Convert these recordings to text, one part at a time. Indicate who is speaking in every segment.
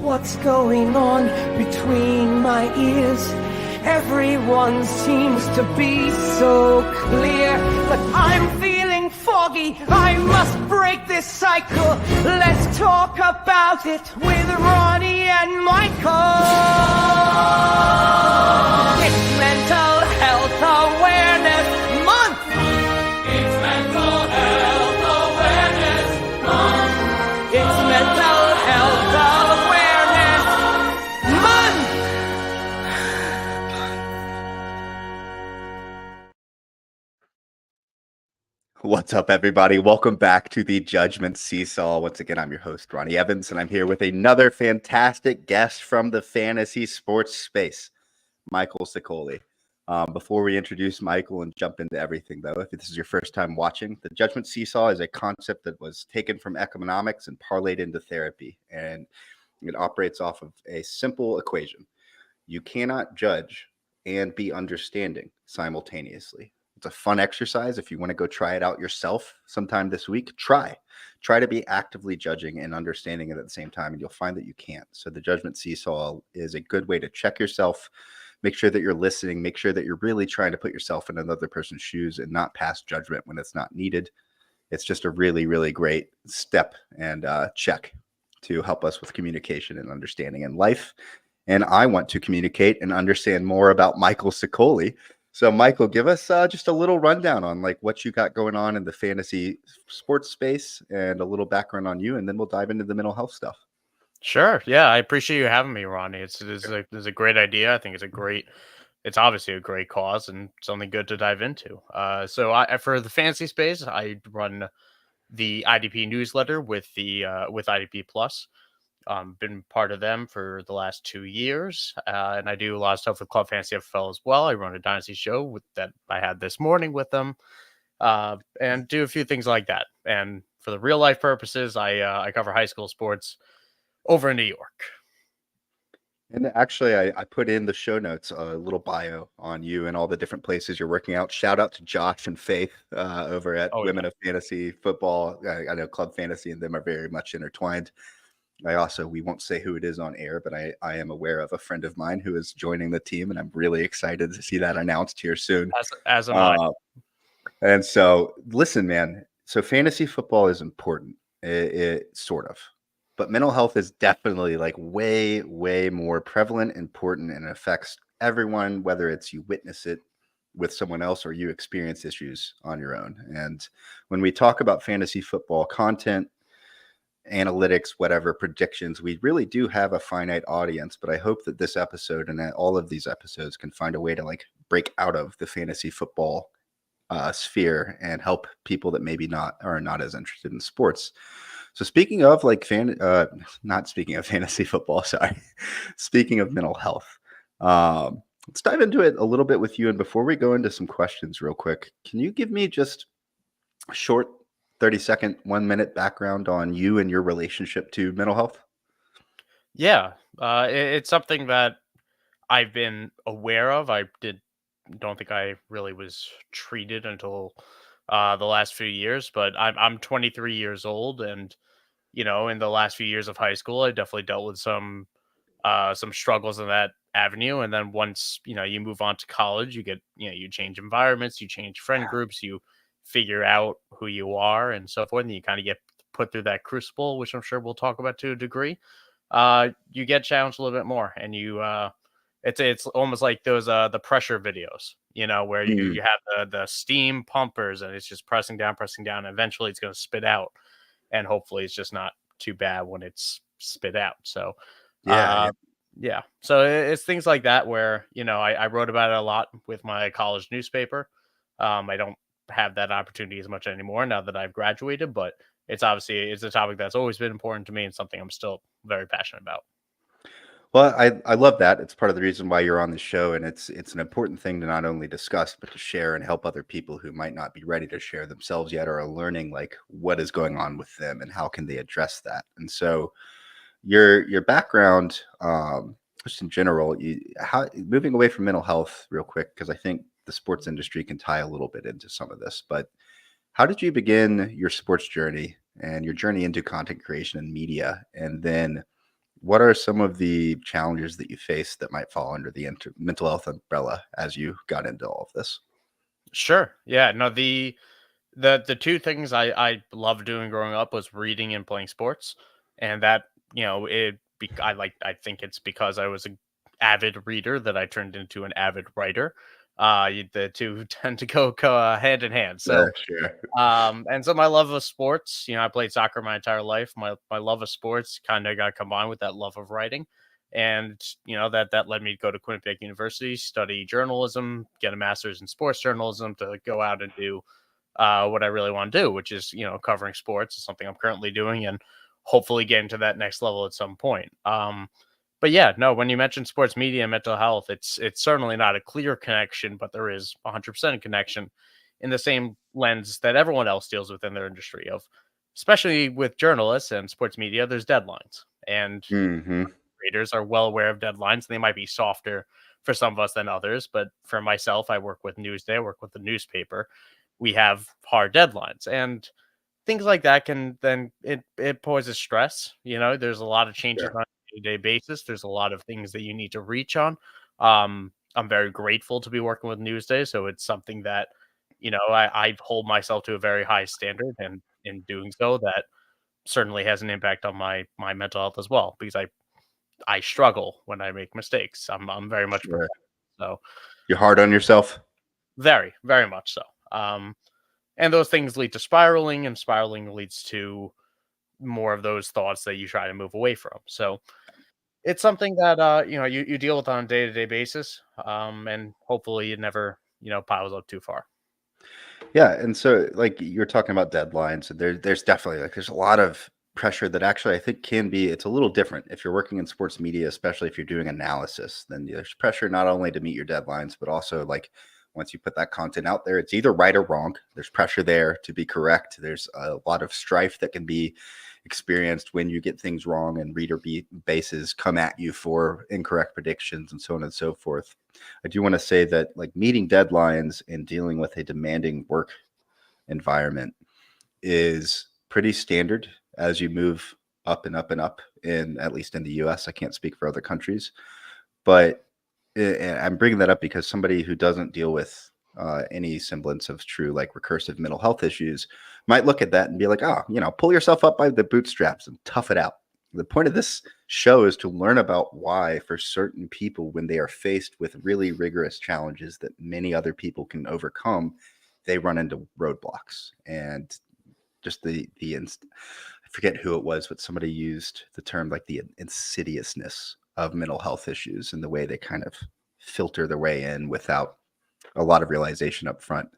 Speaker 1: What's going on between my ears? Everyone seems to be so clear, but I'm feeling foggy. I must break this cycle. Let's talk about it with Ronnie and Michael. It's Mental Health Awareness Month. It's Mental Health Awareness Month. It's Mental Health Awareness Month.
Speaker 2: What's up, everybody? Welcome back to the Judgement Seesaw. Once again, I'm your host, Ronnie Evans, and I'm here with another fantastic guest from the fantasy sports space, Michael Sicoli. Before we introduce Michael and jump into everything, though, if this is your first time watching, the Judgement Seesaw is a concept that was taken from economics and parlayed into therapy, and it operates off of a simple equation. You cannot judge and be understanding simultaneously. It's a fun exercise. If you want to go try it out yourself sometime this week, try to be actively judging and understanding it at the same time, and you'll find that you can't. So the Judgment Seesaw is a good way to check yourself, make sure that you're listening, make sure that you're really trying to put yourself in another person's shoes and not pass judgment when it's not needed. It's just a really, really great step and check to help us with communication and understanding in life. And I want to communicate and understand more about Michael Sicoli. So, Michael, give us just a little rundown on like what you got going on in the fantasy sports space and a little background on you, and then we'll dive into the mental health stuff.
Speaker 3: Sure. Yeah, I appreciate you having me, Ronnie. It's a great idea. I think it's obviously a great cause and something good to dive into. So for the fantasy space, I run the IDP newsletter with IDP Plus. Been part of them for the last 2 years, and I do a lot of stuff with Club Fantasy FFL as well. I run a Dynasty show that I had this morning with them, and do a few things like that. And for the real life purposes, I cover high school sports over in New York.
Speaker 2: And actually, I put in the show notes a little bio on you and all the different places you're working out. Shout out to Josh and Faith over at Women of Fantasy Football. I know Club Fantasy and them are very much intertwined. We won't say who it is on air, but I am aware of a friend of mine who is joining the team, and I'm really excited to see that announced here soon.
Speaker 3: As am I.
Speaker 2: And so, listen, man. So fantasy football is important, it sort of, but mental health is definitely like way, way more prevalent, important, and it affects everyone, whether it's you witness it with someone else or you experience issues on your own. And when we talk about fantasy football content, analytics, whatever, predictions, we really do have a finite audience, but I hope that this episode and all of these episodes can find a way to like break out of the fantasy football sphere and help people that maybe are not as interested in sports. So speaking of like not speaking of fantasy football, sorry, speaking of mental health, let's dive into it a little bit with you. And before we go into some questions real quick, can you give me just a short 30-second, 1-minute background on you and your relationship to mental health?
Speaker 3: Yeah, it's something that I've been aware of. Don't think I really was treated until the last few years, but I'm 23 years old, and in the last few years of high school, I definitely dealt with some struggles in that avenue. And then once you move on to college, you change environments, you change friend groups, you figure out who you are and so forth, and you kind of get put through that crucible, which I'm sure we'll talk about to a degree. You get challenged a little bit more, and it's almost like those the pressure videos, where you have the steam pumpers, and it's just pressing down, and eventually it's going to spit out, and hopefully it's just not too bad when it's spit out. So yeah. So it's things like that where I wrote about it a lot with my college newspaper. I don't have that opportunity as much anymore now that I've graduated, but it's a topic that's always been important to me and something I'm still very passionate about.
Speaker 2: Well, I love that. It's part of the reason why you're on the show, and it's an important thing to not only discuss, but to share and help other people who might not be ready to share themselves yet or are learning like what is going on with them and how can they address that. And so your background, just in general, moving away from mental health real quick, because I think the sports industry can tie a little bit into some of this, but how did you begin your sports journey and your journey into content creation and media? And then what are some of the challenges that you face that might fall under the mental health umbrella as you got into all of this?
Speaker 3: Sure. Yeah. No, the two things I loved doing growing up was reading and playing sports, and that I think it's because I was an avid reader that I turned into an avid writer. The two tend to go hand in hand. So
Speaker 2: Sure.
Speaker 3: and so my love of sports, I played soccer my entire life. My love of sports kind of got combined with that love of writing. And that led me to go to Quinnipiac University, study journalism, get a master's in sports journalism to go out and do what I really want to do, which is covering sports. Is something I'm currently doing, and hopefully getting to that next level at some point. But yeah, no, when you mention sports media and mental health, it's certainly not a clear connection, but there is 100% a connection in the same lens that everyone else deals with in their industry of, especially with journalists and sports media, there's deadlines. And
Speaker 2: Hmm.
Speaker 3: creators are well aware of deadlines. They might be softer for some of us than others, but for myself, I work with Newsday, I work with the newspaper. We have hard deadlines, and things like that can then it poses stress. There's a lot of changes
Speaker 2: Sure.
Speaker 3: on a day-to-day basis. There's a lot of things that you need to reach on. I'm very grateful to be working with Newsday, so it's something that I hold myself to a very high standard, and in doing so, that certainly has an impact on my mental health as well, because I struggle when I make mistakes. I'm very much
Speaker 2: Sure.
Speaker 3: so
Speaker 2: You're hard on yourself?
Speaker 3: very, very much so. Um, and those things lead to spiraling, and spiraling leads to more of those thoughts that you try to move away from. So it's something that you deal with on a day-to-day basis, and hopefully it never piles up too far.
Speaker 2: Yeah, and so like you're talking about deadlines, and there's definitely like there's a lot of pressure that actually I think can be it's a little different if you're working in sports media, especially if you're doing analysis, then there's pressure not only to meet your deadlines, but also like once you put that content out there, it's either right or wrong. There's pressure there to be correct. There's a lot of strife that can be experienced when you get things wrong and bases come at you for incorrect predictions and so on and so forth. I do want to say that like meeting deadlines and dealing with a demanding work environment is pretty standard as you move up and up and up in at least in the US. I can't speak for other countries, but I'm bringing that up because somebody who doesn't deal with any semblance of true like recursive mental health issues might look at that and be like, oh, pull yourself up by the bootstraps and tough it out. The point of this show is to learn about why, for certain people, when they are faced with really rigorous challenges that many other people can overcome, they run into roadblocks. And just I forget who it was, but somebody used the term like the insidiousness of mental health issues and the way they kind of filter their way in without a lot of realization up front.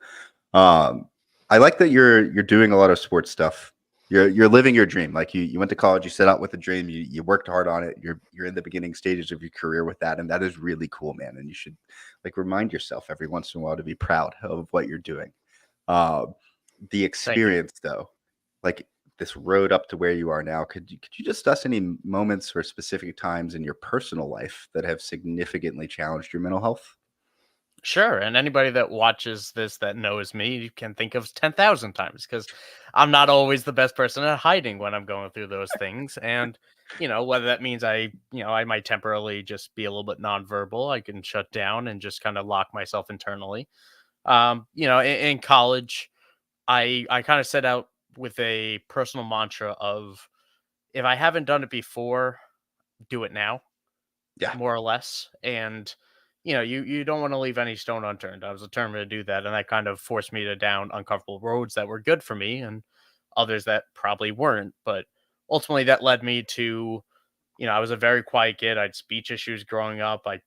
Speaker 2: Um, I like that you're doing a lot of sports stuff. You're living your dream. Like you went to college, you set out with a dream, you worked hard on it. You're in the beginning stages of your career with that, and that is really cool, man. And you should like remind yourself every once in a while to be proud of what you're doing. Uh, the
Speaker 3: Thank you.
Speaker 2: experience, though, like this road up to where you are now, could you discuss any moments or specific times in your personal life that have significantly challenged your mental health?
Speaker 3: Sure, and anybody that watches this that knows me, you can think of 10,000 times, because I'm not always the best person at hiding when I'm going through those things. And whether that means I might temporarily just be a little bit nonverbal, I can shut down and just kind of lock myself internally. In college, I kind of set out with a personal mantra of, if I haven't done it before, do it now,
Speaker 2: Yeah,
Speaker 3: more or less. And you don't want to leave any stone unturned. I was determined to do that, and that kind of forced me to down uncomfortable roads that were good for me, and others that probably weren't. But ultimately, that led me to, I was a very quiet kid. I had speech issues growing up. I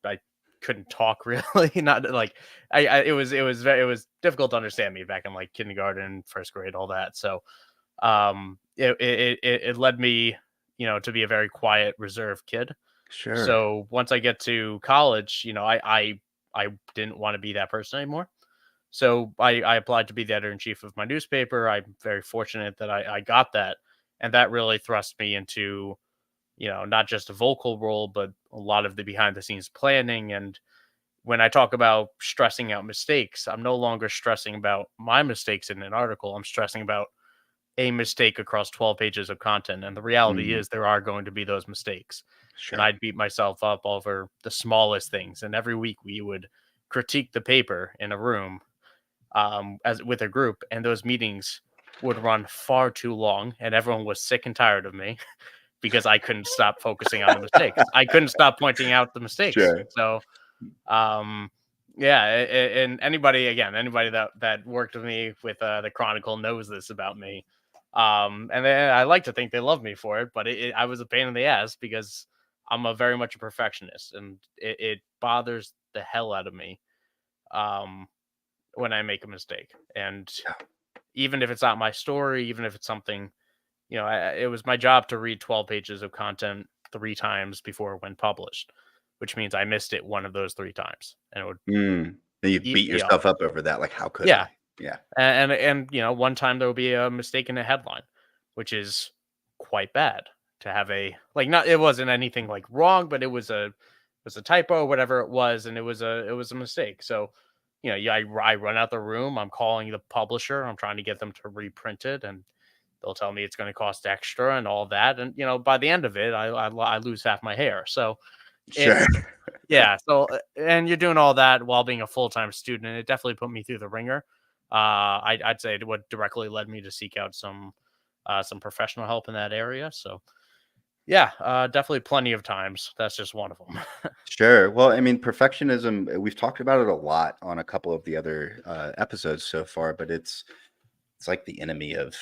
Speaker 3: couldn't talk really. Not like it was difficult to understand me back in like kindergarten, first grade, all that. So it led me to be a very quiet, reserved kid.
Speaker 2: sure.
Speaker 3: So once I get to college, I didn't want to be that person anymore. So I applied to be the editor in chief of my newspaper. I'm very fortunate that I got that. And that really thrust me into, not just a vocal role, but a lot of the behind the scenes planning. And when I talk about stressing out mistakes, I'm no longer stressing about my mistakes in an article. I'm stressing about a mistake across 12 pages of content. And the reality is there are going to be those mistakes.
Speaker 2: Sure.
Speaker 3: And I'd beat myself up over the smallest things. And every week we would critique the paper in a room as with a group, and those meetings would run far too long, and everyone was sick and tired of me because I couldn't stop focusing on the mistakes. I couldn't stop pointing out the mistakes.
Speaker 2: Sure.
Speaker 3: So, yeah, and anybody that worked with me with the Chronicle knows this about me. And I like to think they love me for it, but I was a pain in the ass because I'm very much a perfectionist, and it bothers the hell out of me when I make a mistake. And even if it's not my story, even if it's something, it was my job to read 12 pages of content 3 times before it went published, which means I missed it one of those 3 times, and it would
Speaker 2: And you
Speaker 3: eat
Speaker 2: beat
Speaker 3: me up.
Speaker 2: yourself up over that. Like, how could
Speaker 3: Yeah.
Speaker 2: I? Yeah.
Speaker 3: And one time there will be a mistake in a headline, which is quite bad to have not, it wasn't anything like wrong, but it was a typo, whatever it was, and it was a mistake. So, I run out the room, I'm calling the publisher, I'm trying to get them to reprint it, and they'll tell me it's going to cost extra and all that. And by the end of it, I lose half my hair. So
Speaker 2: Sure.
Speaker 3: yeah. So and you're doing all that while being a full-time student, and it definitely put me through the ringer. I'd say what directly led me to seek out some professional help in that area. So yeah, definitely plenty of times. That's just one of them.
Speaker 2: Sure. Well, I mean, perfectionism, we've talked about it a lot on a couple of the other episodes so far, but it's like the enemy of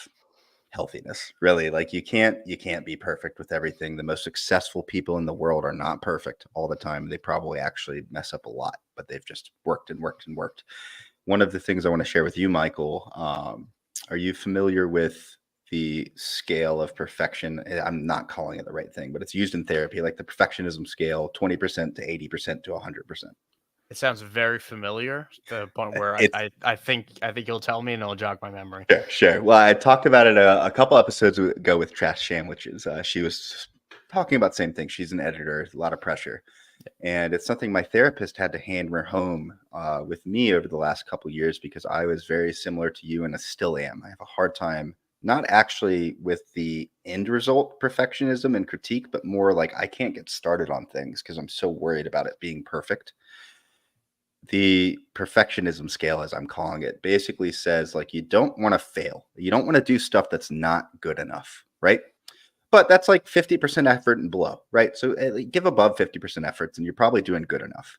Speaker 2: healthiness, really. Like you can't be perfect with everything. The most successful people in the world are not perfect all the time. They probably actually mess up a lot, but they've just worked and worked and worked. One of the things I want to share with you, Michael, are you familiar with the scale of perfection? I'm not calling it the right thing, but it's used in therapy, like the perfectionism scale, 20% to 80% to 100%.
Speaker 3: It sounds very familiar to the point where I think you'll tell me and it'll jog my memory.
Speaker 2: Sure. Well, I talked about it a couple episodes ago with Trash Sham, which is she was talking about the same thing. She's an editor, a lot of pressure. And it's something my therapist had to hammer home with me over the last couple of years because I was very similar to you and I still am. I have a hard time, not actually with the end result perfectionism and critique, but more like I can't get started on things because I'm so worried about it being perfect. The perfectionism scale, as I'm calling it, basically says like you don't want to fail. You don't want to do stuff that's not good enough, right? But that's like 50% effort and below, right? So give above 50% efforts and you're probably doing good enough.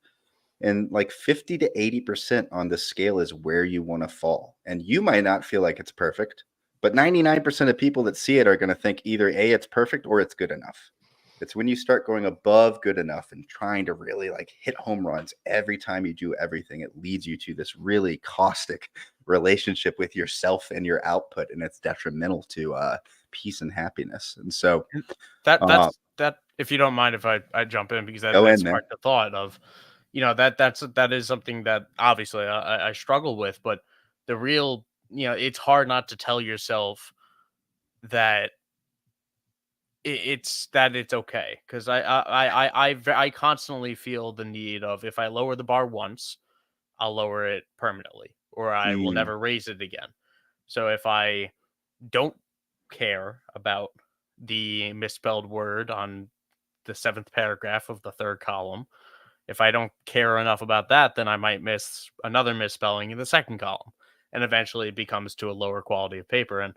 Speaker 2: And like 50 to 80% on the scale is where you want to fall. And you might not feel like it's perfect, but 99% of people that see it are going to think either A, it's perfect or it's good enough. It's when you start going above good enough and trying to really like hit home runs every time you do everything, it leads you to this really caustic relationship with yourself and your output. And it's detrimental to peace and happiness. And so
Speaker 3: That's if you don't mind if I jump in, because that sparked the thought of, that is something that obviously I struggle with, but the real, it's hard not to tell yourself that it's okay, because I constantly feel the need of, if I lower the bar once, I'll lower it permanently, or I will never raise it again. So if I don't care about the misspelled word on the 7th paragraph of the 3rd column, if I don't care enough about that, then I might miss another misspelling in the 2nd column, and eventually it becomes to a lower quality of paper. And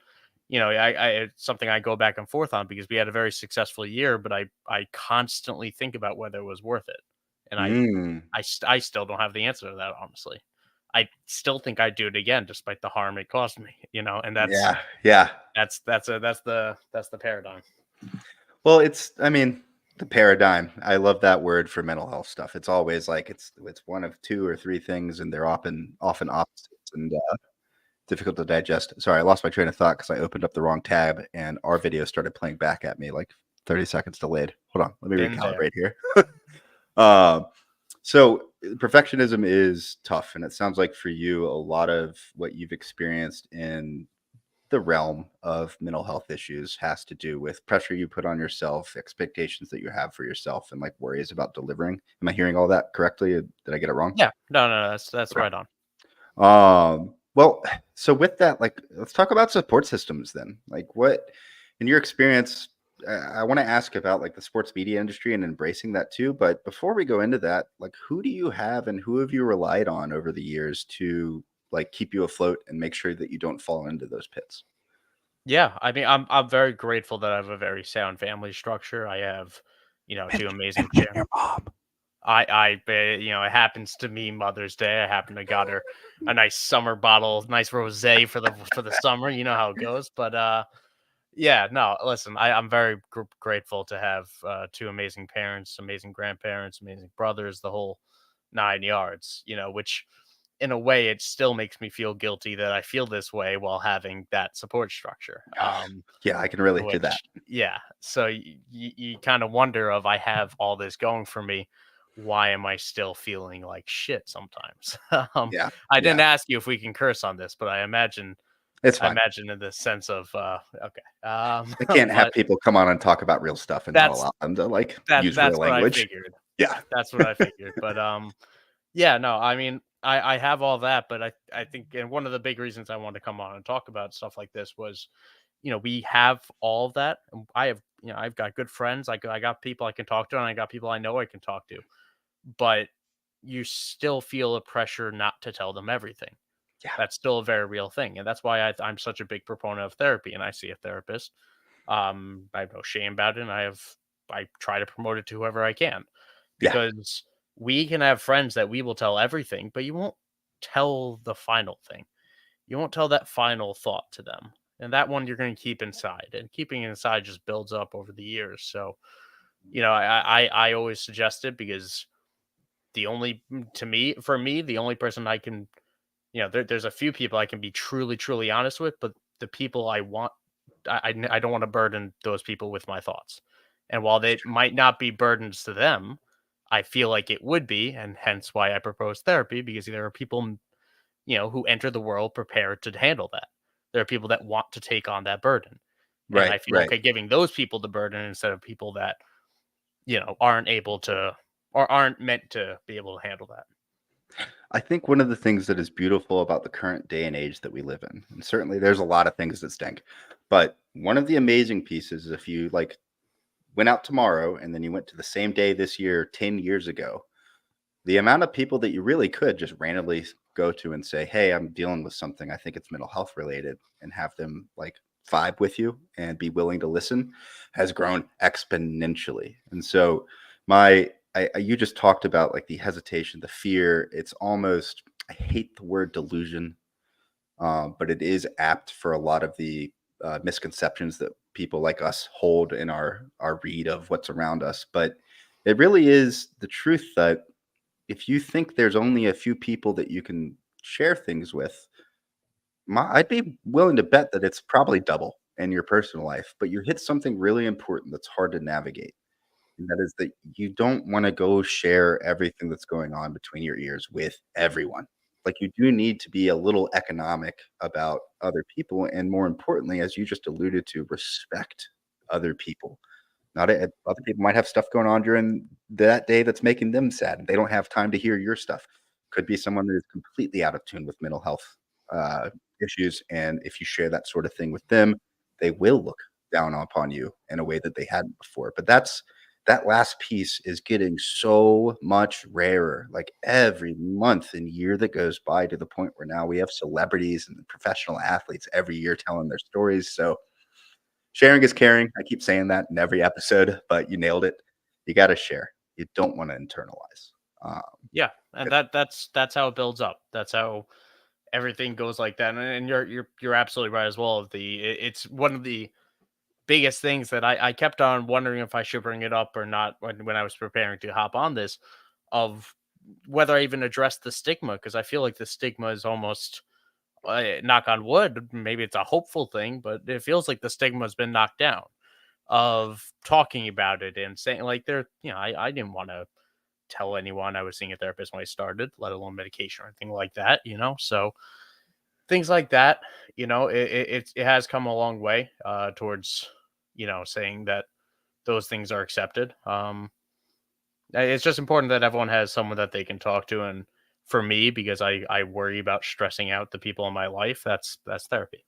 Speaker 3: it's something I go back and forth on, because we had a very successful year, but I constantly think about whether it was worth it, and I still don't have the answer to that, honestly. I still think I'd do it again, despite the harm it caused me. And that's that's the paradigm.
Speaker 2: Well, the paradigm. I love that word for mental health stuff. It's always like it's one of 2 or 3 things, and they're often opposites and difficult to digest. Sorry, I lost my train of thought because I opened up the wrong tab and our video started playing back at me like 30 seconds delayed. Hold on, let me recalibrate here. So perfectionism is tough, and it sounds like for you, a lot of what you've experienced in the realm of mental health issues has to do with pressure you put on yourself, expectations that you have for yourself, and like worries about delivering. Am I hearing all that correctly? Did I get it wrong?
Speaker 3: Yeah, no, that's right on.
Speaker 2: Well, so with that, like, let's talk about support systems then. Like, what, in your experience, I want to ask about like the sports media industry and embracing that too. But before we go into that, like, who do you have and who have you relied on over the years to like keep you afloat and make sure that you don't fall into those pits?
Speaker 3: Yeah, I mean, I'm very grateful that I have a very sound family structure. I have, two amazing parents.
Speaker 2: Your mom.
Speaker 3: It happens to me Mother's Day. I happen to got her a nice summer bottle, nice rosé for the summer. You know how it goes. But yeah, no, listen, I'm very grateful to have two amazing parents, amazing grandparents, amazing brothers, the whole nine yards. Which in a way it still makes me feel guilty that I feel this way while having that support structure.
Speaker 2: Yeah, I can relate to that.
Speaker 3: Which yeah, so you kind of wonder of I have all this going for me. Why am I still feeling like shit sometimes?
Speaker 2: Yeah,
Speaker 3: I didn't
Speaker 2: yeah,
Speaker 3: ask you if we can curse on this, but
Speaker 2: it's
Speaker 3: I
Speaker 2: fine.
Speaker 3: imagine in the sense of okay.
Speaker 2: I can't have
Speaker 3: But
Speaker 2: people come on and talk about real stuff and not
Speaker 3: that's
Speaker 2: allow them to like use real
Speaker 3: that's what I
Speaker 2: language.
Speaker 3: figured.
Speaker 2: Yeah,
Speaker 3: That's what I figured. But yeah, no, I mean, I have all that, but I think, and one of the big reasons I wanted to come on and talk about stuff like this was, we have all of that. And I have, I've got good friends. I got people I can talk to, and I got people I know I can talk to. But you still feel a pressure not to tell them everything.
Speaker 2: yeah,
Speaker 3: That's still a very real thing, and that's why I'm such a big proponent of therapy. And I see a therapist. I have no shame about it, and I try to promote it to whoever I can,
Speaker 2: yeah.
Speaker 3: because we can have friends that we will tell everything, but you won't tell the final thing. You won't tell that final thought to them. And that one you're going to keep inside. And keeping it inside just builds up over the years. So, I always suggest it because for me, the only person I can, there's a few people I can be truly, truly honest with, but the people I want, I don't want to burden those people with my thoughts. And while they might not be burdens to them, I feel like it would be, and hence why I propose therapy, because there are people, who enter the world prepared to handle that. There are people that want to take on that burden. And
Speaker 2: Right,
Speaker 3: I feel
Speaker 2: right.
Speaker 3: okay giving those people the burden instead of people that, aren't able to or aren't meant to be able to handle that.
Speaker 2: I think one of the things that is beautiful about the current day and age that we live in, and certainly there's a lot of things that stink, but one of the amazing pieces is if you like went out tomorrow and then you went to the same day this year, 10 years ago, the amount of people that you really could just randomly go to and say, "Hey, I'm dealing with something. I think it's mental health related," and have them like vibe with you and be willing to listen has grown exponentially. And so, you just talked about like the hesitation, the fear. It's almost, I hate the word delusion, but it is apt for a lot of the misconceptions that people like us hold in our read of what's around us. But it really is the truth that if you think there's only a few people that you can share things with, I'd be willing to bet that it's probably double in your personal life. But you hit something really important that's hard to navigate. And that is that you don't want to go share everything that's going on between your ears with everyone. Like you do need to be a little economic about other people. And more importantly, as you just alluded to, respect other people. Not other people might have stuff going on during that day that's making them sad. They don't have time to hear your stuff. Could be someone that is completely out of tune with mental health uh, issues, and if you share that sort of thing with them, they will look down upon you in a way that they hadn't before. But that last piece is getting so much rarer, like every month and year that goes by, to the point where now we have celebrities and professional athletes every year telling their stories. So sharing is caring. I keep saying that in every episode, but you nailed it. You got to share. You don't want to internalize. Um,
Speaker 3: Yeah. And that's how it builds up. That's how everything goes like that. And you're absolutely right as well. It's one of the biggest things that I kept on wondering if I should bring it up or not when I was preparing to hop on this, of whether I even address the stigma, because I feel like the stigma is almost, knock on wood, maybe it's a hopeful thing, but it feels like the stigma has been knocked down of talking about it and saying like I didn't want to tell anyone I was seeing a therapist when I started, let alone medication or anything like that, so things like that, it has come a long way towards, saying that those things are accepted. It's just important that everyone has someone that they can talk to, and for me, because I worry about stressing out the people in my life, that's therapy.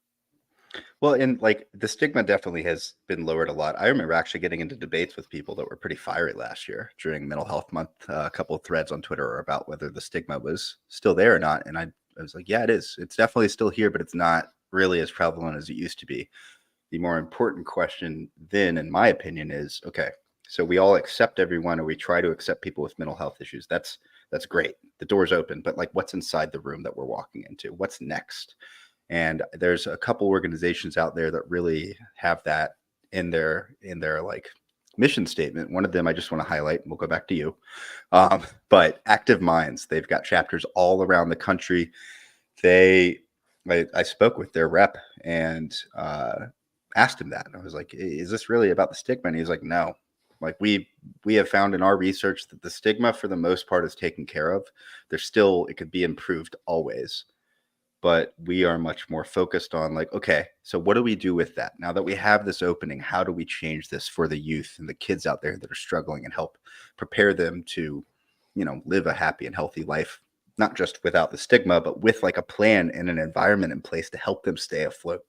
Speaker 2: Well, and like the stigma definitely has been lowered a lot. I remember actually getting into debates with people that were pretty fiery last year during Mental Health Month. A couple of threads on Twitter are about whether the stigma was still there or not. And I was like, yeah, it is. It's definitely still here, but it's not really as prevalent as it used to be. The more important question then, in my opinion, is okay, so we all accept everyone, or we try to accept people with mental health issues. That's great. The door's open, but like what's inside the room that we're walking into? What's next? And there's a couple organizations out there that really have that in their like mission statement. One of them I just want to highlight, and we'll go back to you. But Active Minds, they've got chapters all around the country. I spoke with their rep and asked him that. And I was like, is this really about the stigma? And he was like, no. Like we have found in our research that the stigma for the most part is taken care of. There's still, it could be improved always, but we are much more focused on like, okay, so what do we do with that? Now that we have this opening, how do we change this for the youth and the kids out there that are struggling and help prepare them to, live a happy and healthy life, not just without the stigma, but with like a plan and an environment in place to help them stay afloat.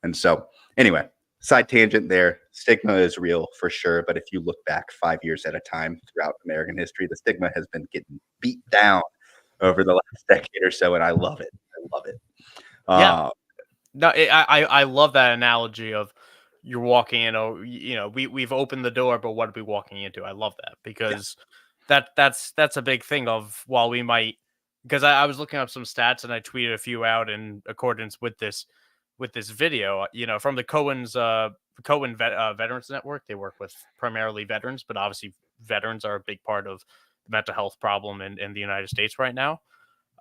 Speaker 2: And so anyway, side tangent there. Stigma is real for sure. But if you look back 5 years at a time throughout American history, the stigma has been getting beat down over the last decade or so. And I love it. I love it.
Speaker 3: Yeah. No, I love that analogy of you're walking in, we've opened the door, but what are we walking into? I love that, because that's a big thing of, while we might, because I was looking up some stats and I tweeted a few out in accordance with this video, from the Veterans Network. They work with primarily veterans, but obviously veterans are a big part of the mental health problem in the United States right now.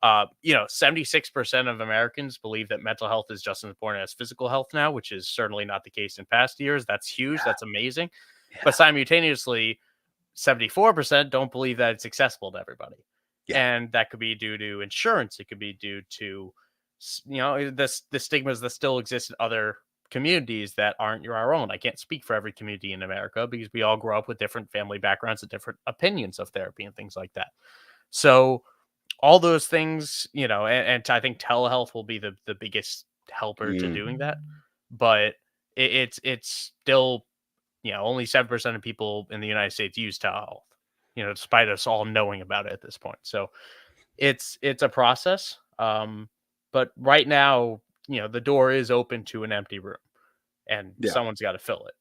Speaker 3: 76% of Americans believe that mental health is just as important as physical health now, which is certainly not the case in past years. That's huge.
Speaker 2: Yeah.
Speaker 3: That's amazing.
Speaker 2: Yeah.
Speaker 3: But simultaneously, 74% don't believe that it's accessible to everybody.
Speaker 2: Yeah.
Speaker 3: And that could be due to insurance. It could be due to, the stigmas that still exist in other communities that aren't our own. I can't speak for every community in America, because we all grow up with different family backgrounds and different opinions of therapy and things like that. So all those things, and I think telehealth will be the biggest helper to doing that. But it's still, only 7% of people in the United States use telehealth, despite us all knowing about it at this point. So it's a process. But right now, the door is open to an empty room, and
Speaker 2: Yeah.
Speaker 3: someone's got to fill it.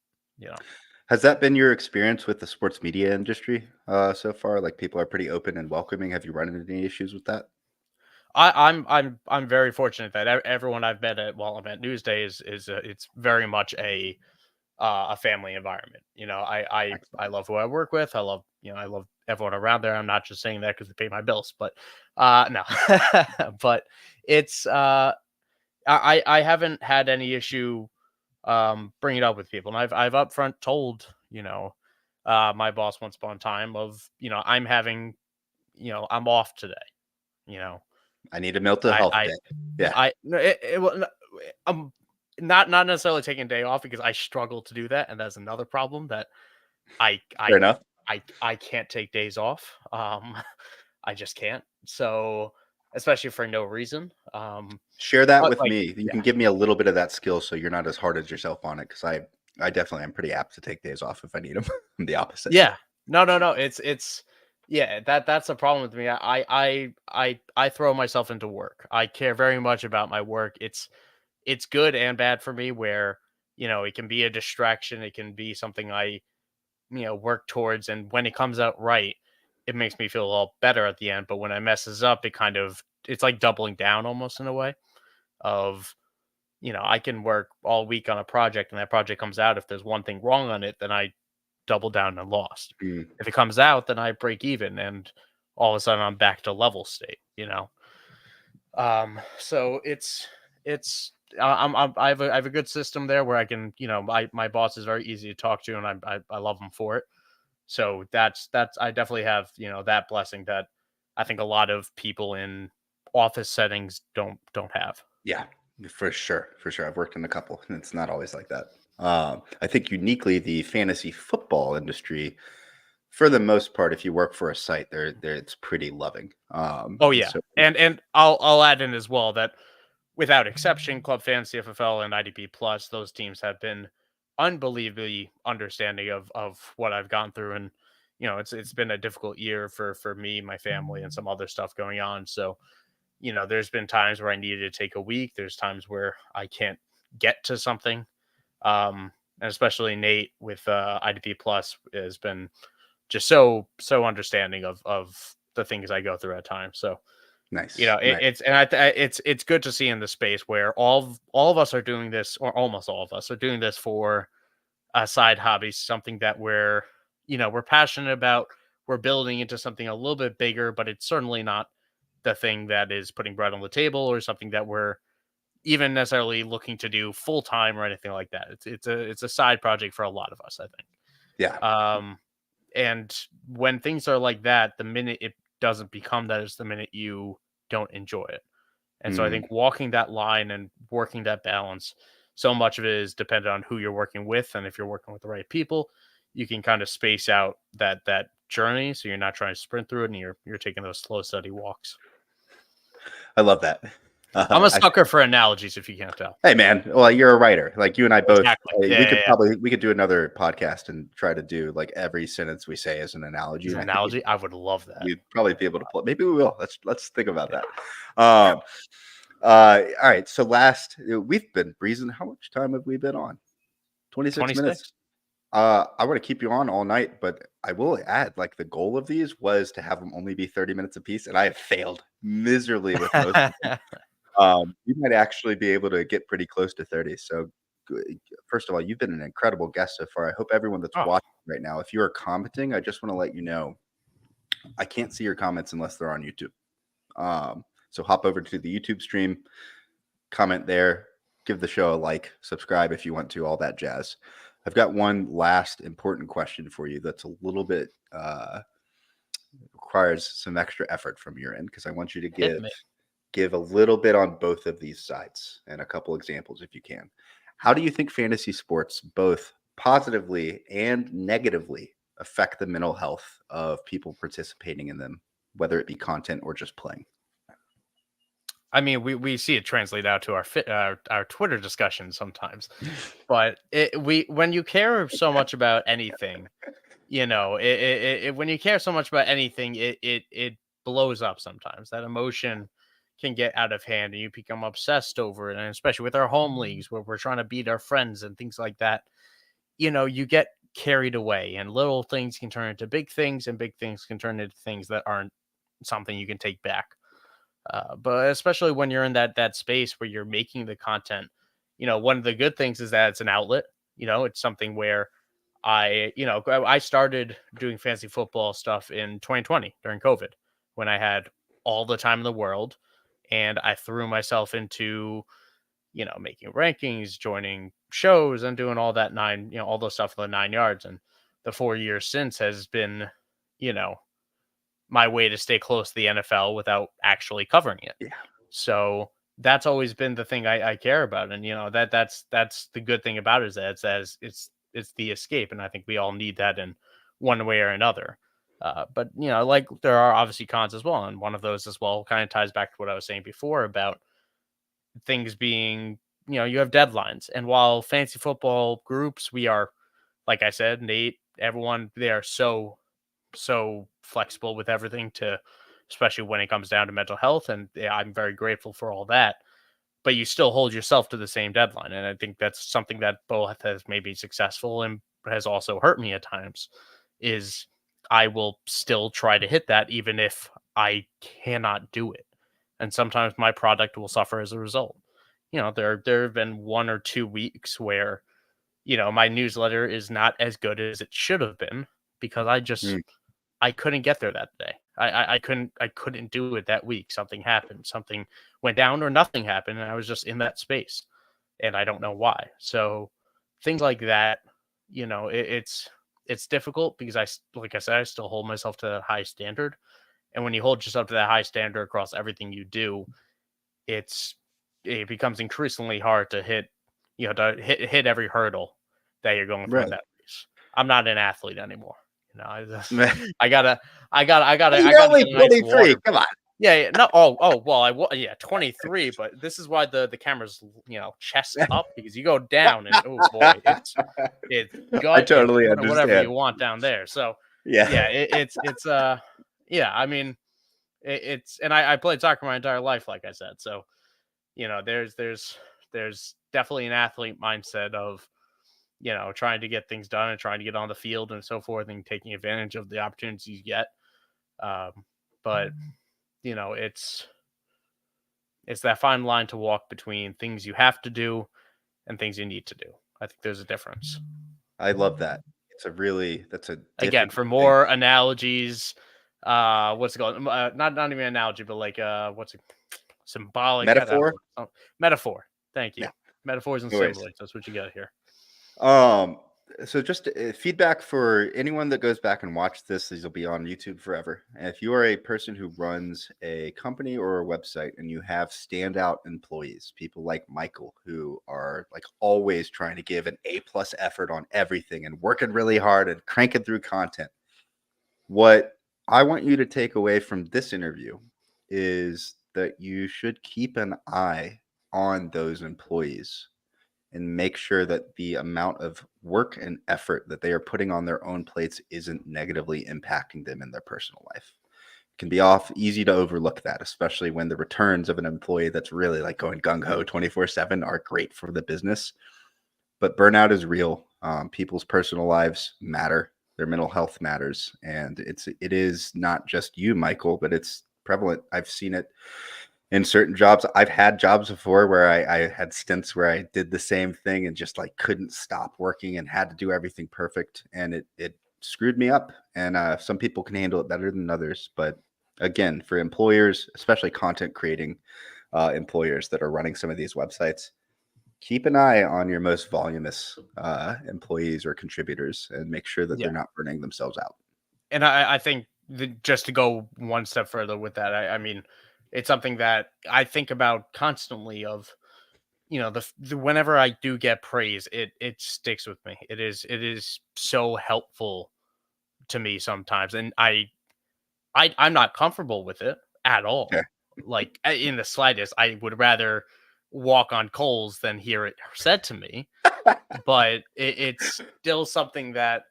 Speaker 2: Has that been your experience with the sports media industry so far? Like people are pretty open and welcoming. Have you run into any issues with that?
Speaker 3: I'm very fortunate that everyone I've met while I'm at Newsday is it's very much a family environment. I love who I work with. I love everyone around there. I'm not just saying that because they pay my bills, but no, but it's I haven't had any issue bringing it up with people, and I've upfront told my boss once upon a time of, I'm having, I'm off today.
Speaker 2: I need a mental health day. Yeah.
Speaker 3: I'm not necessarily taking a day off, because I struggle to do that, and that's another problem that
Speaker 2: Fair enough.
Speaker 3: I can't take days off. I just can't. So, especially for no reason.
Speaker 2: Share that
Speaker 3: But,
Speaker 2: with
Speaker 3: like,
Speaker 2: me. You can give me a little bit of that skill so you're not as hard as yourself on it, because I definitely am pretty apt to take days off if I need them. I'm the opposite.
Speaker 3: Yeah. No. It's yeah, that's a problem with me. I throw myself into work. I care very much about my work. It's good and bad for me, where, it can be a distraction. It can be something I, work towards. And when it comes out right, it makes me feel a lot better at the end. But when it messes up, it's like doubling down almost, in a way of, I can work all week on a project, and that project comes out. If there's one thing wrong on it, then I double down and lost. If it comes out, then I break even, and all of a sudden I'm back to level state. So I have a good system there where I can, my boss is very easy to talk to, and I love him for it. So that's I definitely have, that blessing that I think a lot of people in office settings don't have.
Speaker 2: Yeah, for sure. For sure. I've worked in a couple, and it's not always like that. I think uniquely the fantasy football industry, for the most part, if you work for a site, there it's pretty loving.
Speaker 3: Oh
Speaker 2: And
Speaker 3: yeah,
Speaker 2: so
Speaker 3: and I'll add in as well that without exception, Club Fantasy FFL and IDP Plus, those teams have been unbelievably understanding of what I've gone through, and it's been a difficult year for me, my family, and some other stuff going on. So there's been times where I needed to take a week. There's times where I can't get to something. And especially Nate with IDP Plus has been just so understanding of the things I go through at times. So
Speaker 2: nice, nice.
Speaker 3: it's good to see in the space where all of us are doing this, or almost all of us are doing this for a side hobby, something that we're passionate about. We're building into something a little bit bigger, but it's certainly not the thing that is putting bread on the table or something that we're even necessarily looking to do full time or anything like that. It's a side project for a lot of us, I think.
Speaker 2: Yeah.
Speaker 3: And when things are like that, the minute it doesn't become that is the minute you don't enjoy it. And so I think walking that line and working that balance, so much of it is dependent on who you're working with. And if you're working with the right people, you can kind of space out that journey. So you're not trying to sprint through it and you're taking those slow, steady walks.
Speaker 2: I love that.
Speaker 3: I'm a sucker for analogies, if you can't tell.
Speaker 2: Hey man, well, you're a writer. Like you and I both.
Speaker 3: Exactly.
Speaker 2: We could do another podcast and try to do like every sentence we say as an analogy.
Speaker 3: As an analogy, I would love that.
Speaker 2: We'd probably be able to play. Maybe we will. Let's think about that. All right. So we've been breezing. How much time have we been on? 26 minutes. I want to keep you on all night, but I will add, like, the goal of these was to have them only be 30 minutes apiece, and I have failed miserably with most of them. You might actually be able to get pretty close to 30. So, first of all, you've been an incredible guest so far. I hope everyone that's watching right now, if you are commenting, I just want to let you know, I can't see your comments unless they're on YouTube. So hop over to the YouTube stream, comment there, give the show a like, subscribe if you want to, all that jazz. I've got one last important question for you that's a little bit requires some extra effort from your end, because I want you to give a little bit on both of these sides and a couple examples if you can. How do you think fantasy sports both positively and negatively affect the mental health of people participating in them, whether it be content or just playing?
Speaker 3: I mean, we see it translate out to our Twitter discussions sometimes, but when you care so much about anything, when you care so much about anything, it blows up sometimes. That emotion can get out of hand, and you become obsessed over it. And especially with our home leagues, where we're trying to beat our friends and things like that, you get carried away, and little things can turn into big things, and big things can turn into things that aren't something you can take back. But especially when you're in that space where you're making the content, one of the good things is that it's an outlet. It's something where I started doing fantasy football stuff in 2020 during COVID, when I had all the time in the world, and I threw myself into, making rankings, joining shows, and doing all that all those stuff for the 9 yards. And the 4 years since has been, my way to stay close to the NFL without actually covering it.
Speaker 2: Yeah.
Speaker 3: So that's always been the thing I care about. And, that's the good thing about it, is that it's the escape. And I think we all need that in one way or another. But, like, there are obviously cons as well. And one of those as well kind of ties back to what I was saying before about things being, you have deadlines. And while fantasy football groups, we are, like I said, Nate, everyone, they are so flexible with everything, especially when it comes down to mental health. And I'm very grateful for all that, but you still hold yourself to the same deadline. And I think that's something that both has made me successful and has also hurt me at times, is I will still try to hit that even if I cannot do it. And sometimes my product will suffer as a result. There have been 1 or 2 weeks where, my newsletter is not as good as it should have been, because I couldn't get there that day. I couldn't do it that week. Something happened. Something went down, or nothing happened, and I was just in that space, and I don't know why. So things like that, it's difficult, because like I said, I still hold myself to that high standard. And when you hold yourself to that high standard across everything you do, it becomes increasingly hard to hit every hurdle that you're going through in that race. I'm not an athlete anymore. I gotta, I gotta, I gotta, I
Speaker 2: You're
Speaker 3: gotta
Speaker 2: only
Speaker 3: get a nice
Speaker 2: 23.
Speaker 3: water.
Speaker 2: Come on.
Speaker 3: Yeah. No. Well, 23, but this is why the camera's chest up, because you go down and oh boy, it's
Speaker 2: I
Speaker 3: gut and
Speaker 2: totally
Speaker 3: whatever you
Speaker 2: understand.
Speaker 3: want down there. So
Speaker 2: Yeah.
Speaker 3: yeah, yeah. I mean, and I played soccer my entire life, like I said. So there's definitely an athlete mindset of trying to get things done and trying to get on the field and so forth and taking advantage of the opportunities you get. But it's that fine line to walk between things you have to do and things you need to do. I think there's a difference.
Speaker 2: I love that. That's a
Speaker 3: Again,
Speaker 2: difficult
Speaker 3: for
Speaker 2: thing.
Speaker 3: more analogies, what's it called? Not even an analogy, but like what's it? Symbolic. I don't
Speaker 2: Metaphor?
Speaker 3: know. Metaphor. Thank you.
Speaker 2: Yeah.
Speaker 3: Metaphors and
Speaker 2: No worries.
Speaker 3: similes. That's what you got here.
Speaker 2: Um, so just feedback for anyone that goes back and watch this. These will be on YouTube forever. And if you are a person who runs a company or a website and you have standout employees, people like Michael, who are like always trying to give an A+ effort on everything and working really hard and cranking through content, what I want you to take away from this interview is that you should keep an eye on those employees and make sure that the amount of work and effort that they are putting on their own plates isn't negatively impacting them in their personal life. It can be easy to overlook that, especially when the returns of an employee that's really like going gung-ho 24/7 are great for the business. But burnout is real. People's personal lives matter. Their mental health matters. And it is not just you, Michael, but it's prevalent. I've seen it in certain jobs. I've had jobs before where I had stints where I did the same thing and just like couldn't stop working and had to do everything perfect. And it screwed me up. And some people can handle it better than others. But again, for employers, especially content creating employers that are running some of these websites, keep an eye on your most voluminous employees or contributors and make sure that
Speaker 3: Yeah.
Speaker 2: they're not burning themselves out.
Speaker 3: And I think just to go one step further with that, I mean, it's something that I think about constantly of, whenever I do get praise, it sticks with me. It is so helpful to me sometimes. And I'm not comfortable with it at all.
Speaker 2: Okay.
Speaker 3: Like in the slightest, I would rather walk on coals than hear it said to me. But it's still something that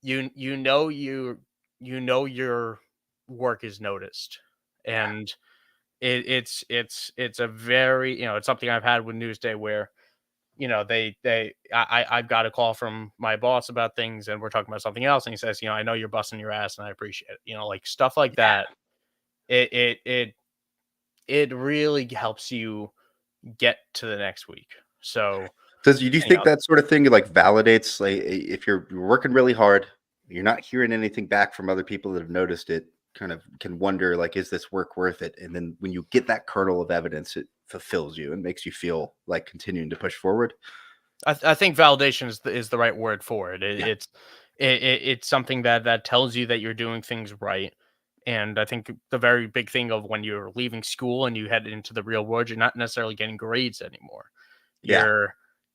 Speaker 3: you know your work is noticed, and it's a very it's something I've had with Newsday where I've got a call from my boss about things and we're talking about something else and he says I know you're busting your ass and I appreciate it, like stuff like that. It really helps you get to the next week. So
Speaker 2: Do you
Speaker 3: you
Speaker 2: think
Speaker 3: know
Speaker 2: that sort of thing like validates, like if you're working really hard, you're not hearing anything back from other people that have noticed it, kind of can wonder like, is this work worth it? And then when you get that kernel of evidence, it fulfills you and makes you feel like continuing to push forward.
Speaker 3: I think validation is the right word for it.
Speaker 2: Yeah.
Speaker 3: It's something that tells you that you're doing things right. And I think the very big thing of when you're leaving school and you head into the real world, you're not necessarily getting grades anymore.
Speaker 2: Yeah.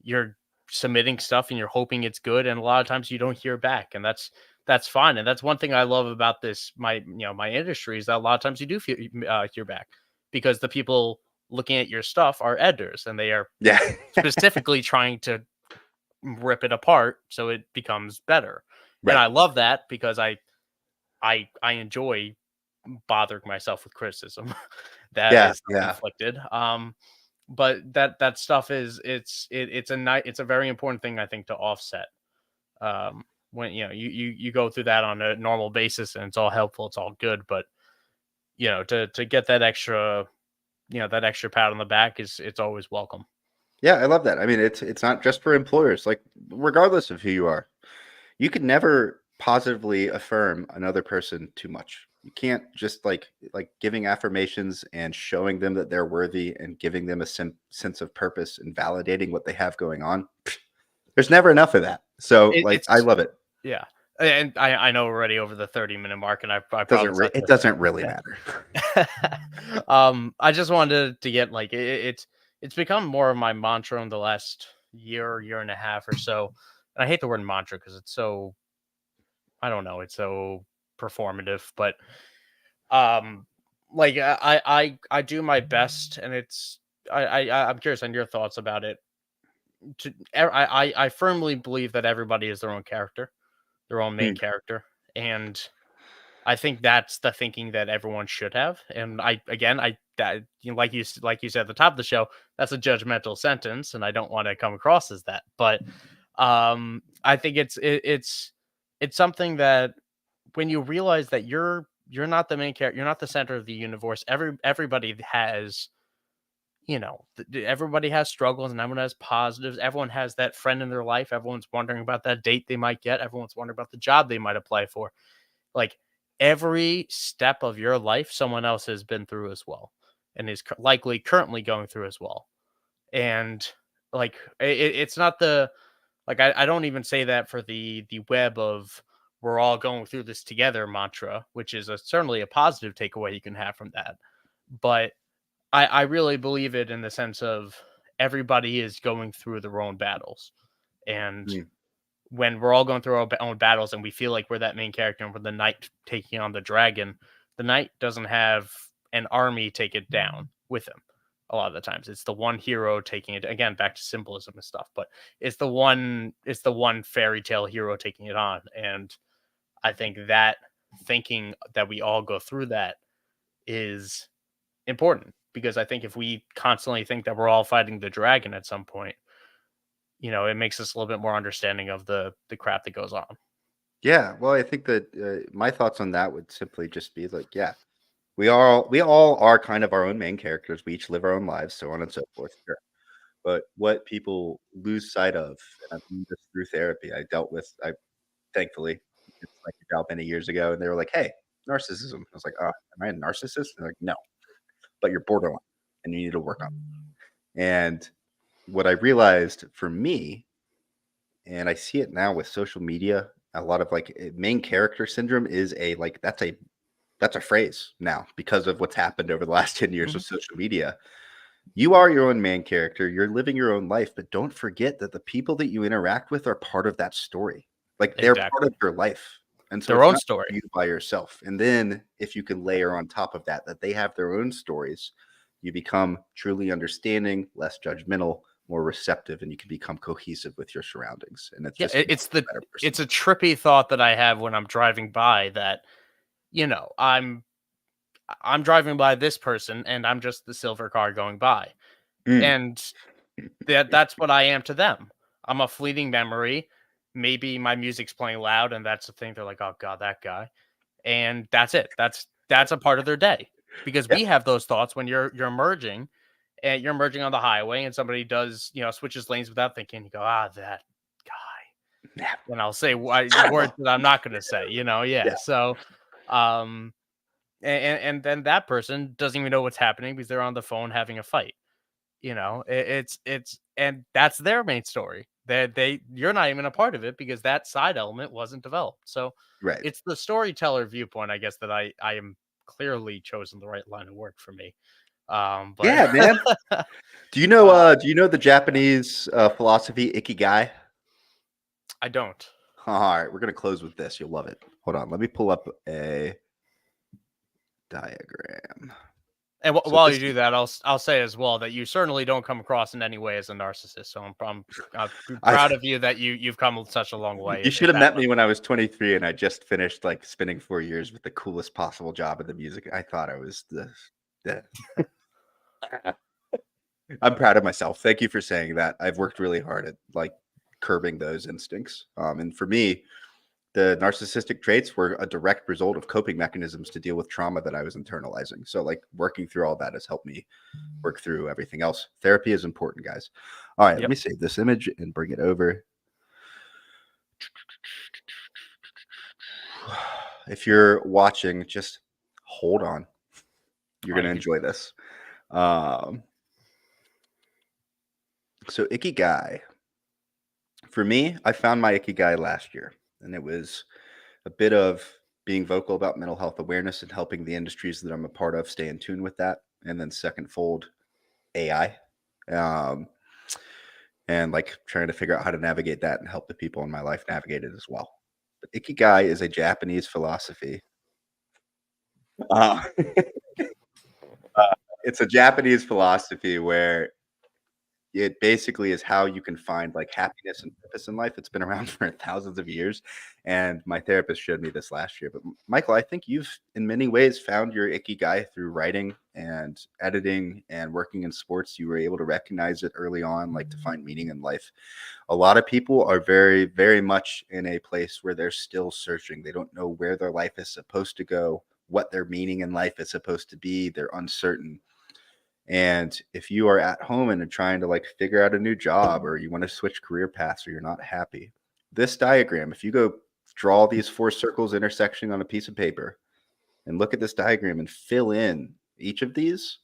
Speaker 3: You're submitting stuff and you're hoping it's good, and a lot of times you don't hear back, and that's fine. And that's one thing I love about this my industry is that a lot of times you do hear back, because the people looking at your stuff are editors and they are
Speaker 2: Yeah.
Speaker 3: specifically trying to rip it apart so it becomes better. And
Speaker 2: Right.
Speaker 3: I love that because I enjoy bothering myself with criticism that
Speaker 2: Yeah.
Speaker 3: is
Speaker 2: Yeah.
Speaker 3: inflicted. But that stuff it's a very important thing I think to offset. When you go through that on a normal basis and it's all helpful, it's all good, but to get that extra pat on the back it's always welcome.
Speaker 2: Yeah, I love that. I mean, it's not just for employers. Like, regardless of who you are, you could never positively affirm another person too much. You can't just like giving affirmations and showing them that they're worthy and giving them a sense of purpose and validating what they have going on. There's never enough of that. So, like, I
Speaker 3: It's
Speaker 2: love it.
Speaker 3: yeah. And I know we're already over the 30-minute mark, and I promise
Speaker 2: It doesn't really matter.
Speaker 3: I just wanted to get like it's become more of my mantra in the last year and a half or so. And I hate the word mantra because it's so I don't know, it's so performative, but like I do my best, and it's I'm curious on your thoughts about it. I firmly believe that everybody is their own character, their own main
Speaker 2: Mm,
Speaker 3: character, and I think that's the thinking that everyone should have. And I again, I that you know, like you said at the top of the show, that's a judgmental sentence, and I don't want to come across as that. But I think it's something that when you realize that you're not the main character, you're not the center of the universe. Everybody has, everybody has struggles and everyone has positives. Everyone has that friend in their life. Everyone's wondering about that date they might get. Everyone's wondering about the job they might apply for. Like every step of your life, someone else has been through as well, and is likely currently going through as well. And like it's not the like I don't even say that for the web of we're all going through this together mantra, which is certainly a positive takeaway you can have from that. But I really believe it in the sense of everybody is going through their own battles. And
Speaker 2: mm,
Speaker 3: when we're all going through our own battles and we feel like we're that main character and we're the knight taking on the knight doesn't have an army take it down with him. A lot of the times, it's the one hero taking it again back to symbolism and stuff, but it's the one fairy tale hero taking it on. And I think that thinking that we all go through that is important because I think if we constantly think that we're all fighting the dragon at some point, it makes us a little bit more understanding of the crap that goes on.
Speaker 2: yeah. Well, I think that my thoughts on that would simply just be like, yeah, we all are kind of our own main characters. We each live our own lives, so on and so forth. Sure. But what people lose sight of, and I've learned this through therapy. I thankfully it's like a job many years ago, and they were like, "Hey, narcissism." I was like, "Oh, am I a narcissist?" They're like, "No, but you're borderline, and you need to work on it." And what I realized for me, and I see it now with social media, a lot of like main character syndrome is a like that's a phrase now because of what's happened over the last 10 years
Speaker 3: Mhm.
Speaker 2: with social media. You are your own main character. You're living your own life, but don't forget that the people that you interact with are part of that story. Like they're part of
Speaker 3: Exactly.
Speaker 2: your life. And so
Speaker 3: Their
Speaker 2: it's
Speaker 3: own
Speaker 2: not
Speaker 3: story.
Speaker 2: you by yourself. And then if you can layer on top of that, that they have their own stories, you become truly understanding, less judgmental, more receptive, and you can become cohesive with your surroundings. And it's
Speaker 3: Yeah,
Speaker 2: just makes
Speaker 3: it's
Speaker 2: you
Speaker 3: the
Speaker 2: a better person.
Speaker 3: it's a trippy thought that I have when I'm driving by that, you know, I'm I'm driving by this person and I'm just the silver car going by.
Speaker 2: Mm,
Speaker 3: And that's what I am to them. I'm a fleeting memory. Maybe my music's playing loud and that's the thing. They're like, "Oh god, that guy." And that's it. That's a part of their day. Because
Speaker 2: yeah.
Speaker 3: we have those thoughts when you're merging and you're merging on the highway and somebody does, switches lanes without thinking, you go, "Ah, that guy."
Speaker 2: Yeah.
Speaker 3: And I'll say
Speaker 2: Son of a
Speaker 3: words that I'm not going to say,
Speaker 2: yeah.
Speaker 3: yeah. So, um, and then that person doesn't even know what's happening because they're on the phone having a fight. And that's their main story. You're not even a part of it because that side element wasn't developed. So,
Speaker 2: Right.
Speaker 3: it's the storyteller viewpoint, I guess, that I am clearly chosen the right line of work for me. But
Speaker 2: Yeah, man.
Speaker 3: uh,
Speaker 2: Do you know the Japanese philosophy ikigai?
Speaker 3: I don't.
Speaker 2: All right, we're gonna close with this. You'll love it. Hold on, let me pull up a diagram.
Speaker 3: And
Speaker 2: So
Speaker 3: while
Speaker 2: this
Speaker 3: you do
Speaker 2: is
Speaker 3: that, I'll say as well that you certainly don't come across in any way as a narcissist. So I'm
Speaker 2: I
Speaker 3: proud of you that you've come such a long way
Speaker 2: you should
Speaker 3: at
Speaker 2: have
Speaker 3: that
Speaker 2: met me
Speaker 3: level.
Speaker 2: when I was 23 and I just finished like spending 4 years with the coolest possible job in the music. I thought I was the I'm proud of myself. Thank you for saying that. I've worked really hard at like curbing those instincts. And for me, the narcissistic traits were a direct result of coping mechanisms to deal with trauma that I was internalizing. So, like, working through all that has helped me work through everything else. Therapy is important, guys. All right, let
Speaker 3: Yep.
Speaker 2: me save this image and bring it over. If you're watching, just hold on. You're
Speaker 3: Oh,
Speaker 2: going to
Speaker 3: you could.
Speaker 2: enjoy this. Um, so, Ikigai. For me, I found my Ikigai last year, and it was a bit of being vocal about mental health awareness and helping the industries that I'm a part of stay in tune with that. And then, second fold, AI. Um, and like trying to figure out how to navigate that and help the people in my life navigate it as well. Ikigai is a Japanese philosophy. Uh, it's a Japanese philosophy where it basically is how you can find like happiness and purpose in life. It's been around for thousands of years, and my therapist showed me this last year. But Michael, I think you've in many ways found your ikigai through writing and editing and working in sports. You were able to recognize it early on, like to find meaning in life. A lot of people are very, very much in a place where they're still searching. They don't know where their life is supposed to go, what their meaning in life is supposed to be. They're uncertain. And if you are at home and are trying to like figure out a new job, or you want to switch career paths, or you're not happy, this diagram, if you go draw these 4 circles intersecting on a piece of paper and look at this diagram and fill in each of these,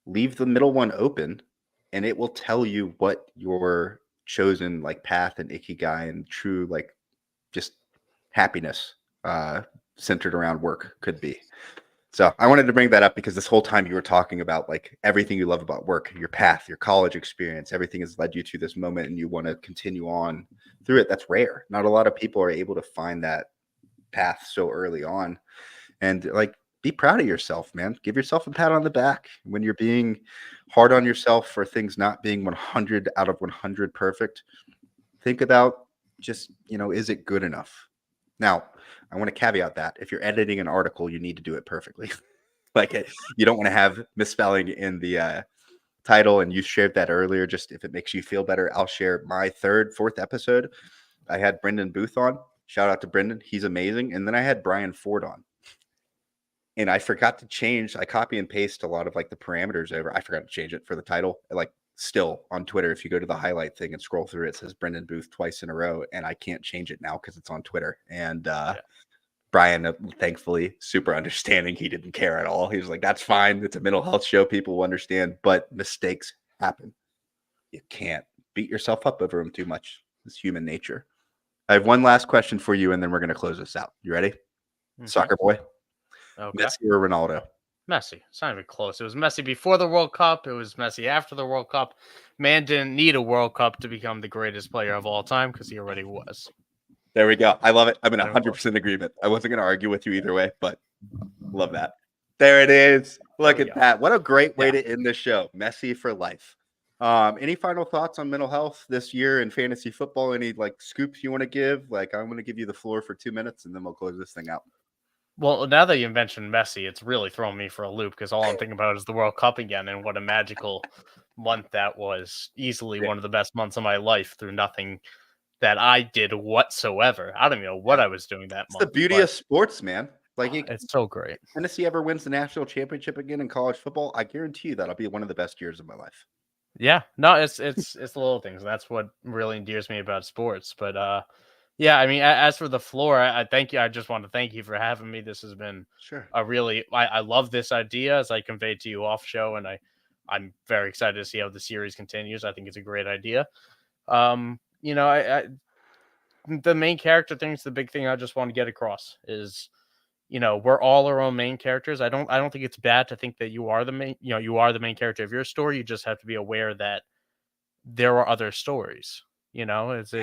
Speaker 2: leave the middle one open, and it will tell you what your chosen like path and ikigai and true like just happiness centered around work could be. So I wanted to bring that up because this whole time you were talking about like everything you love about work, your path, your college experience, everything has led you to this moment and you want to continue on through it. That's rare. Not a lot of people are able to find that path so early on. And like, be proud of yourself, man. Give yourself a pat on the back when you're being hard on yourself for things not being 100 out of 100 perfect. Think about just, is it good enough? Now, I want to caveat that if you're editing an article, you need to do it perfectly. You don't want to have misspelling in the title. And you shared that earlier. Just if it makes you feel better, I'll share my 3rd, 4th episode. I had Brendan Booth on. Shout out to Brendan. He's amazing. And then I had Brian Ford on. And I forgot to change. I copy and paste a lot of like the parameters over. I forgot to change it for the title. Like still on Twitter, if you go to the highlight thing and scroll through, it says Brendan Booth twice in a row. And I can't change it now because it's on Twitter. And Brian, thankfully, super understanding. He didn't care at all. He was like, that's fine. It's a mental health show. People will understand. But mistakes happen. You can't beat yourself up over them too much. It's human nature. I have one last question for you, and then we're going to close this out. You ready? Mm-hmm. Soccer boy.
Speaker 3: Okay.
Speaker 2: Messi or Ronaldo?
Speaker 3: Messi. It's not even close. It was Messi before the World Cup. It was Messi after the World Cup. Man didn't need a World Cup to become the greatest player of all time because he already was.
Speaker 2: There we go. I love it. I'm in 100% agreement. I wasn't going to argue with you either way, but love that. There it is. Look at that. What a great way to end this show. Messi for life. Any final thoughts on mental health this year in fantasy football? Any like scoops you want to give? Like, I'm going to give you the floor for 2 minutes and then we'll close this thing out.
Speaker 3: Well, now that you mentioned Messi, it's really thrown me for a loop because all I'm thinking about is the World Cup again and what a magical month that was. Easily one of the best months of my life through nothing that I did whatsoever. I don't even know what I was doing that month.
Speaker 2: It's the beauty of sports, man. Like
Speaker 3: it's so great.
Speaker 2: If Tennessee ever wins the national championship again in college football, I guarantee you that'll be one of the best years of my life.
Speaker 3: Yeah, no, it's the little things. That's what really endears me about sports. But yeah, I mean, as for the floor, I thank you. I just want to thank you for having me. This has been a really. I love this idea as I conveyed to you off show, and I'm very excited to see how the series continues. I think it's a great idea. The main character thing is the big thing I just want to get across is, we're all our own main characters. I don't think it's bad to think that you are the main, you are the main character of your story. You just have to be aware that there are other stories, it's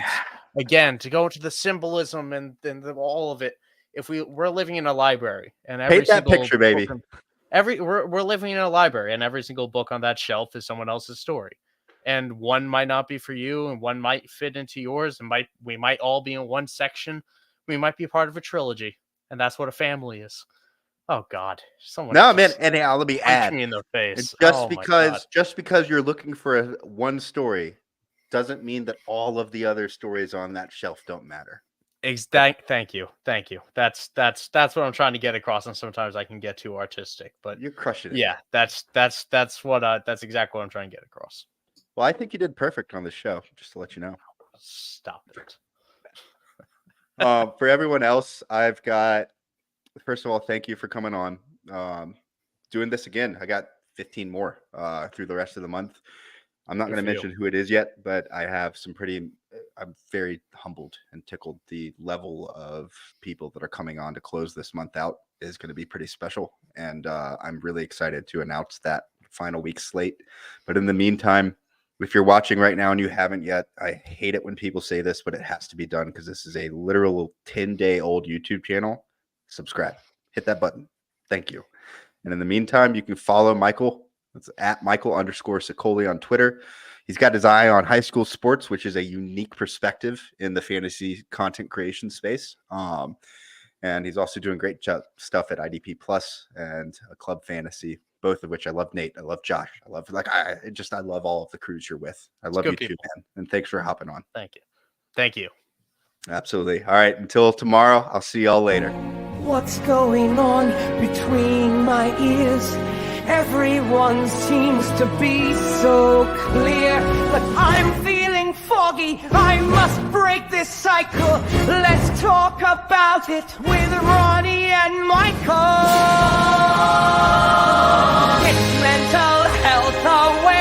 Speaker 3: again, to go into the symbolism and all of it. If we're living in a library and every single
Speaker 2: picture, baby,
Speaker 3: we're living in a library and every single book on that shelf is someone else's story. And one might not be for you, and one might fit into yours, and we might all be in one section. We might be part of a trilogy, and that's what a family is. Oh God, someone!
Speaker 2: No, man, and let me add
Speaker 3: me in the face.
Speaker 2: Just because you're looking for one story, doesn't mean that all of the other stories on that shelf don't matter.
Speaker 3: Thank you. That's what I'm trying to get across, and sometimes I can get too artistic, but
Speaker 2: you're crushing it.
Speaker 3: Yeah, that's exactly what I'm trying to get across.
Speaker 2: Well, I think you did perfect on the show, just to let you know.
Speaker 3: Stop it.
Speaker 2: For everyone else, I've got, first of all, thank you for coming on. Doing this again. I got 15 more through the rest of the month. I'm not going to mention who it is yet, but I have I'm very humbled and tickled. The level of people that are coming on to close this month out is going to be pretty special. And I'm really excited to announce that final week slate. But in the meantime, If you're watching right now and you haven't yet, I hate it when people say this, but it has to be done because this is a literal 10-day-old YouTube channel. Subscribe. Hit that button. Thank you. And in the meantime, you can follow Michael. It's at Michael_Sicoli on Twitter. He's got his eye on high school sports, which is a unique perspective in the fantasy content creation space. And he's also doing great stuff at IDP Plus and Club Fantasy, both of which I love. Nate, I love Josh. I love I love all of the crews you're with. I love you too, man. And thanks for hopping on.
Speaker 3: Thank you. Thank you.
Speaker 2: Absolutely. All right. Until tomorrow, I'll see y'all later.
Speaker 1: What's going on between my ears? Everyone seems to be so clear, but I'm feeling foggy. I must break this cycle. Let's talk about it with Ronnie and Michael. It's mental health awareness.